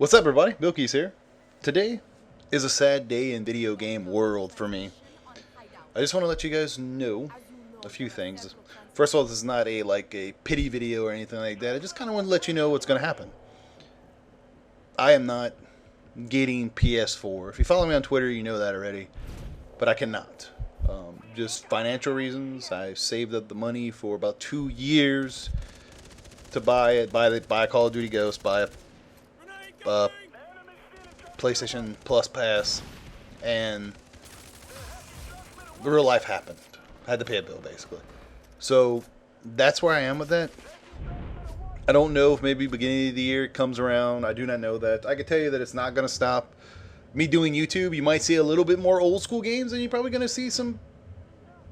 What's up, everybody? BillKeyz here. Today is a sad day in video game world for me. I just want to let you guys know a few things. First of all, this is not a pity video or anything like that. I just kind of want to let you know what's going to happen. I am not getting PS4. If you follow me on Twitter, you know that already. But I cannot. Just financial reasons. I saved up the money for about 2 years to buy it. Buy a Call of Duty Ghost. Buy a PlayStation Plus Pass, and real life happened. I had to pay a bill, basically. So that's where I am with that. I don't know if maybe beginning of the year it comes around. I do not know that. I can tell you that it's not going to stop me doing YouTube. You might see a little bit more old school games, and you're probably going to see some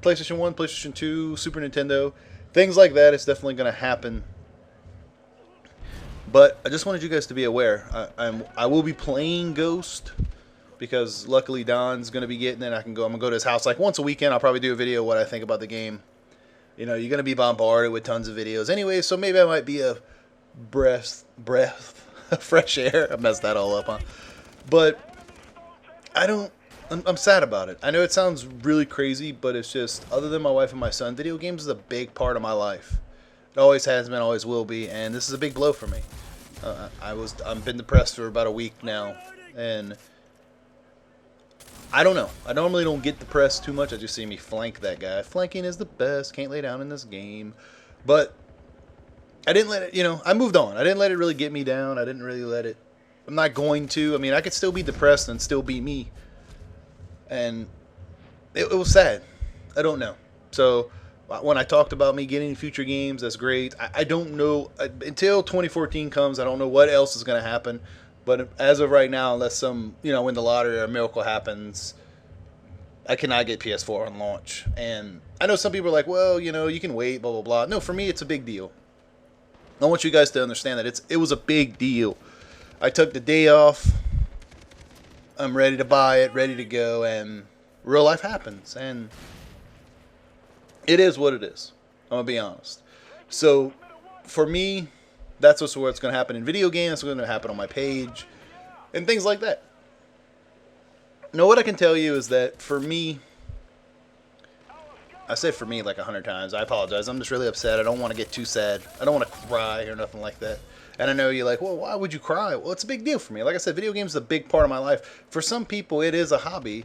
PlayStation 1, PlayStation 2, Super Nintendo, things like that. It's definitely going to happen. But I just wanted you guys to be aware. I will be playing Ghost because luckily Don's going to be getting it. I'm going to go to his house like once a weekend. I'll probably do a video of what I think about the game. You know, you're going to be bombarded with tons of videos anyway, so maybe I might be a breath fresh air. I messed that all up, huh? But I'm sad about it. I know it sounds really crazy, but it's just, other than my wife and my son, video games is a big part of my life. It always has been, always will be, and this is a big blow for me. I've been depressed for about a week now, and I don't know. I normally don't get depressed too much. I just see me flank that guy. Flanking is the best. Can't lay down in this game. But I didn't let it, I moved on. I didn't let it really get me down. I didn't really let it. I'm not going to. I mean, I could still be depressed and still be me. And it was sad. I don't know. So when I talked about me getting future games, that's great. I don't know. Until 2014 comes, I don't know what else is going to happen. But as of right now, unless win the lottery or a miracle happens, I cannot get PS4 on launch. And I know some people are like, well, you can wait, blah, blah, blah. No, for me, it's a big deal. I want you guys to understand that it was a big deal. I took the day off. I'm ready to buy it, ready to go, and real life happens. And it is what it is. I'm going to be honest. So, for me, that's what's going to happen in video games. That's what's going to happen on my page. And things like that. Now, what I can tell you is that for me, I said for me like 100 times. I apologize. I'm just really upset. I don't want to get too sad. I don't want to cry or nothing like that. And I know you're like, well, why would you cry? Well, it's a big deal for me. Like I said, video games is a big part of my life. For some people, it is a hobby.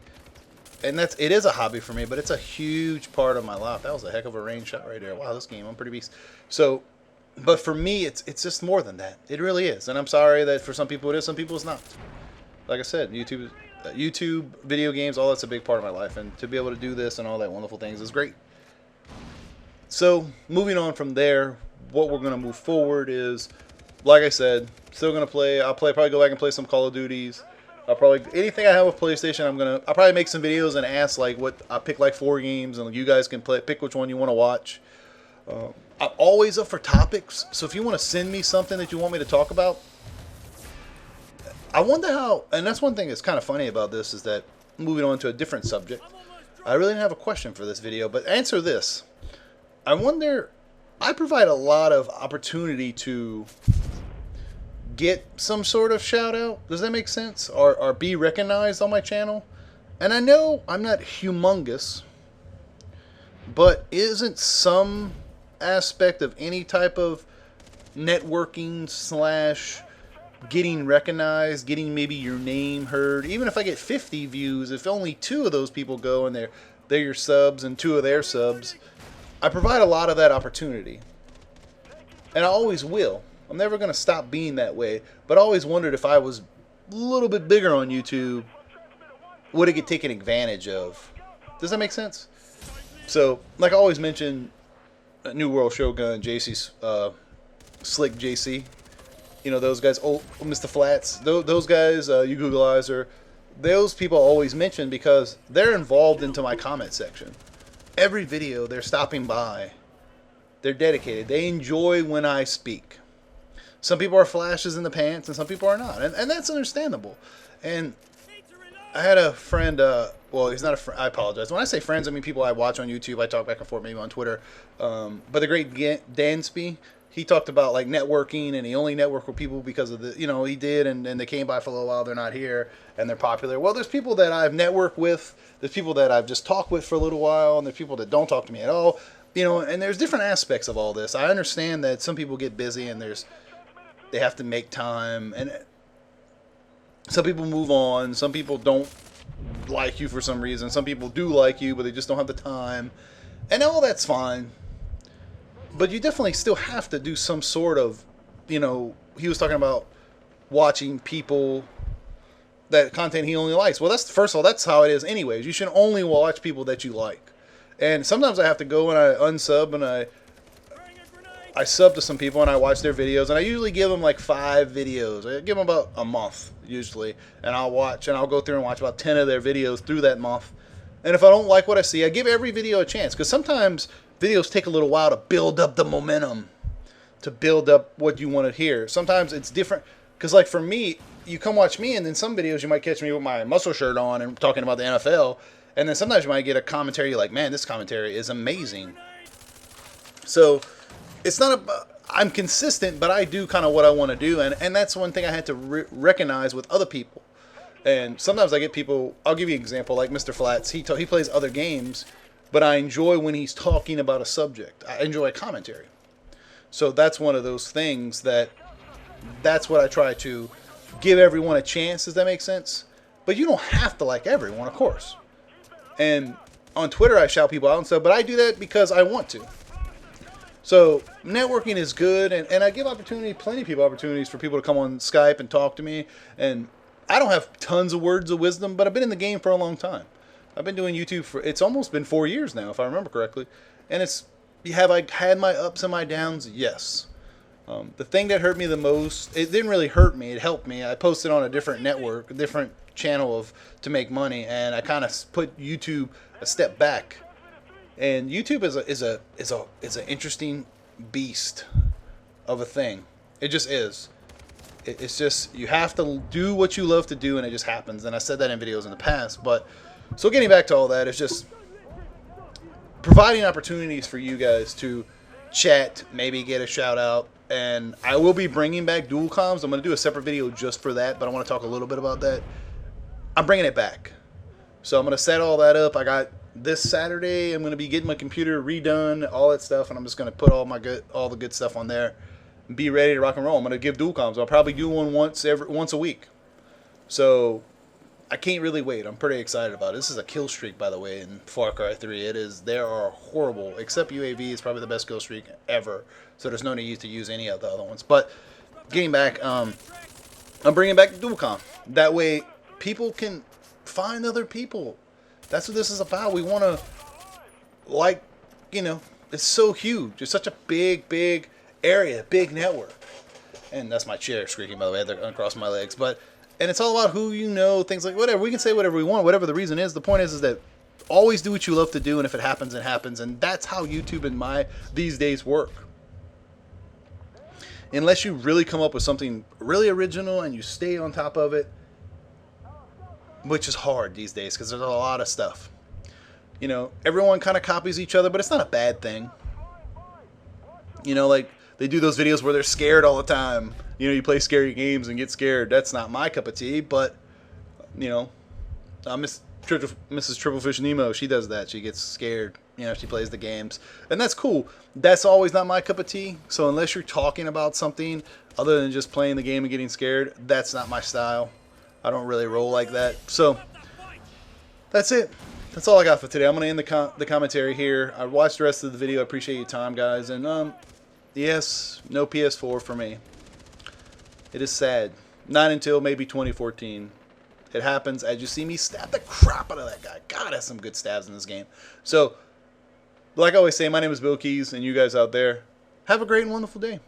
And it is a hobby for me, but it's a huge part of my life. That was a heck of a range shot right there. Wow, this game, I'm pretty beast. So, but for me, it's just more than that. It really is. And I'm sorry that for some people it is, some people it's not. Like I said, YouTube, video games, all that's a big part of my life. And to be able to do this and all that wonderful things is great. So, moving on from there, what we're going to move forward is, like I said, still going to play. I'll probably go back and play some Call of Duties. Anything I have with PlayStation, I'll probably make some videos and ask I'll pick 4 games and you guys can pick which one you want to watch. I'm always up for topics, so if you want to send me something that you want me to talk about, I wonder how, and that's one thing that's kind of funny about this is that, moving on to a different subject, I really didn't have a question for this video, but answer this. I wonder, I provide a lot of opportunity to get some sort of shout out. Does that make sense? Or be recognized on my channel? And I know I'm not humongous, but isn't some aspect of any type of networking / getting recognized, getting maybe your name heard, even if I get 50 views, if only 2 of those people go and they're your subs and 2 of their subs, I provide a lot of that opportunity. And I always will. I'm never going to stop being that way. But I always wondered if I was a little bit bigger on YouTube, would it get taken advantage of? Does that make sense? So, like I always mention, New World Shogun, JC's, Slick JC. Those guys, Mr. Flats. Those guys, you Googleizer. Those people I always mention because they're involved into my comment section. Every video, they're stopping by. They're dedicated. They enjoy when I speak. Some people are flashes in the pants, and some people are not. And that's understandable. And I had a friend, well, he's not a friend. I apologize. When I say friends, I mean people I watch on YouTube. I talk back and forth maybe on Twitter. But the great Dansby, he talked about like networking, and he only networked with people because of the, he did, and they came by for a little while, they're not here, and they're popular. Well, there's people that I've networked with, there's people that I've just talked with for a little while, and there's people that don't talk to me at all, and there's different aspects of all this. I understand that some people get busy and they have to make time, and some people move on, some people don't like you for some reason, some people do like you, but they just don't have the time, and all that's fine. But you definitely still have to do some sort of, he was talking about watching people, that content he only likes. Well, first of all, that's how it is anyways. You should only watch people that you like. And sometimes I have to go and I unsub, and I sub to some people and I watch their videos, and I usually give them like 5 videos. I give them about a month usually, and I'll go through and watch about 10 of their videos through that month. And if I don't like what I see, I give every video a chance, because sometimes videos take a little while to build up the momentum, to build up what you want to hear. Sometimes it's different, because like for me, you come watch me, and then some videos you might catch me with my muscle shirt on and talking about the NFL, and then sometimes you might get a commentary, you're like, man, this commentary is amazing. So it's not I'm consistent, but I do kind of what I want to do, and that's one thing I had to recognize with other people. And sometimes I get people, I'll give you an example, like Mr. Flats, he plays other games, but I enjoy when he's talking about a subject. I enjoy commentary. So that's one of those things that's what I try to give everyone a chance. Does that make sense? But you don't have to like everyone, of course. And on Twitter, I shout people out and stuff, but I do that because I want to. So networking is good, and I give plenty of people opportunities for people to come on Skype and talk to me. And I don't have tons of words of wisdom, but I've been in the game for a long time. I've been doing YouTube it's almost been 4 years now, if I remember correctly. And have I had my ups and my downs? Yes. The thing that hurt me the most, it didn't really hurt me, it helped me. I posted on a different network, a different channel to make money, and I kind of put YouTube a step back. And YouTube is an interesting beast of a thing. It just is. It's just, you have to do what you love to do, and it just happens. And I said that in videos in the past, but so getting back to all that, it's just providing opportunities for you guys to chat, maybe get a shout out. And I will be bringing back dual comms. I'm going to do a separate video just for that, but I want to talk a little bit about that. I'm bringing it back. So I'm going to set all that up. I got this Saturday, I'm going to be getting my computer redone, all that stuff, and I'm just going to put all the good stuff on there and be ready to rock and roll. I'm going to give dual comms. I'll probably do one once a week. So I can't really wait. I'm pretty excited about it. This is a kill streak, by the way, in Far Cry 3. It is. They are horrible. Except UAV is probably the best kill streak ever. So there's no need to use any of the other ones. But getting back, I'm bringing back dual comm. That way, people can find other people. That's what this is about. We want to, it's so huge. It's such a big area, big network. And that's my chair squeaking, by the way. I had to uncross my legs. And it's all about who you know, things like whatever. We can say whatever we want, whatever the reason is. The point is that always do what you love to do, and if it happens, it happens. And that's how YouTube and these days work. Unless you really come up with something really original and you stay on top of it, which is hard these days because there's a lot of stuff. Everyone kind of copies each other, but it's not a bad thing. Like they do those videos where they're scared all the time. You play scary games and get scared. That's not my cup of tea, but, Mrs. Triple Nemo, she does that. She gets scared, she plays the games. And that's cool. That's always not my cup of tea. So unless you're talking about something other than just playing the game and getting scared, that's not my style. I don't really roll like that. So that's it. That's all I got for today. I'm going to end the commentary here. I watched the rest of the video. I appreciate your time, guys. And, yes, no PS4 for me. It is sad. Not until maybe 2014. It happens as you see me stab the crap out of that guy. God, has some good stabs in this game. So, like I always say, my name is BillKeyz, and you guys out there, have a great and wonderful day.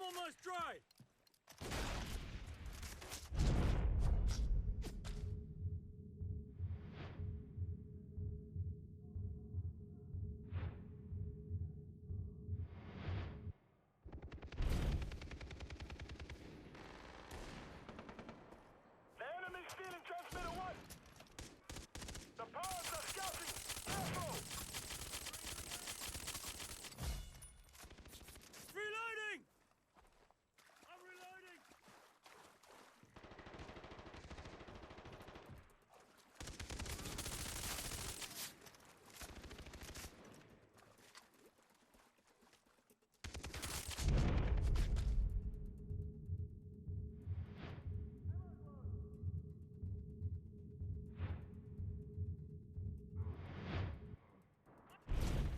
almost dry! The enemy's stealing transmitter 1! The powers are scouting! Careful! Reloading! I'm reloading!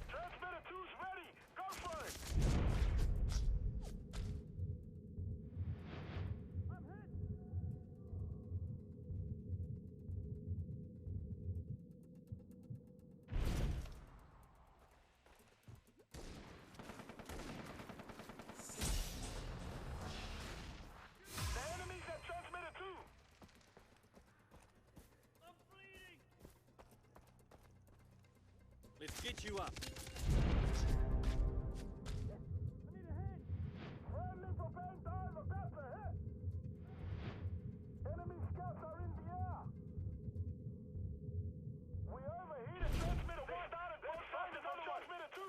Transmitter 2's ready! Go for it! I'm hit! The enemy's at transmitter 2! I'm bleeding! Let's get you up. I need a hand! Friendly propane dive about to hit! Enemy scouts are in the air! We overheated transmitter 1! They started both sides on transmitter 2!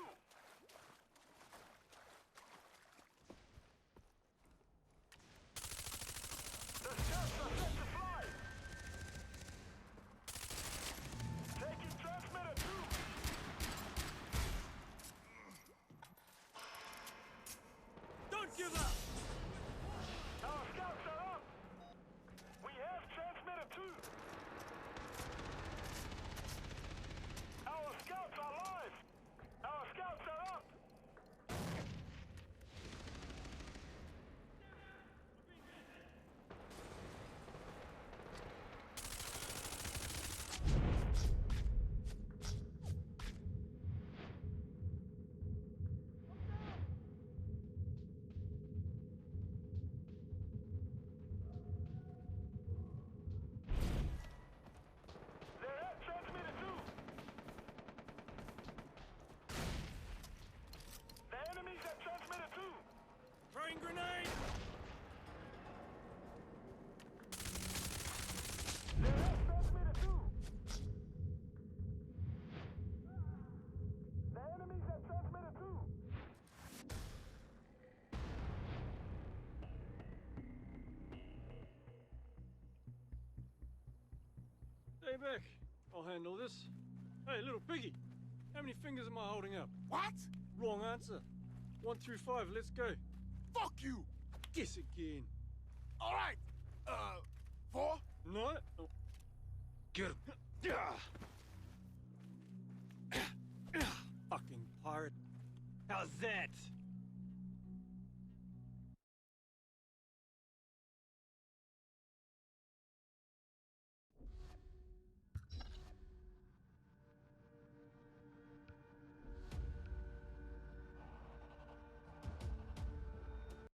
The scouts are set to fly! Taking transmitter 2! Don't give up! Our scouts are up! We have transmitter 2! Our scouts are live! Our scouts are up! They're at transmitter 2! The enemy's at transmitter 2! Throwing grenade! They're at transmitter 2! The enemy's at transmitter 2! Stay back. I'll handle this. Hey, little piggy. How many fingers am I holding up? What? Wrong answer. 1 through 5, let's go. Fuck you! Guess again. All right. 4? No? Oh. Get him. Fucking pirate. How's that?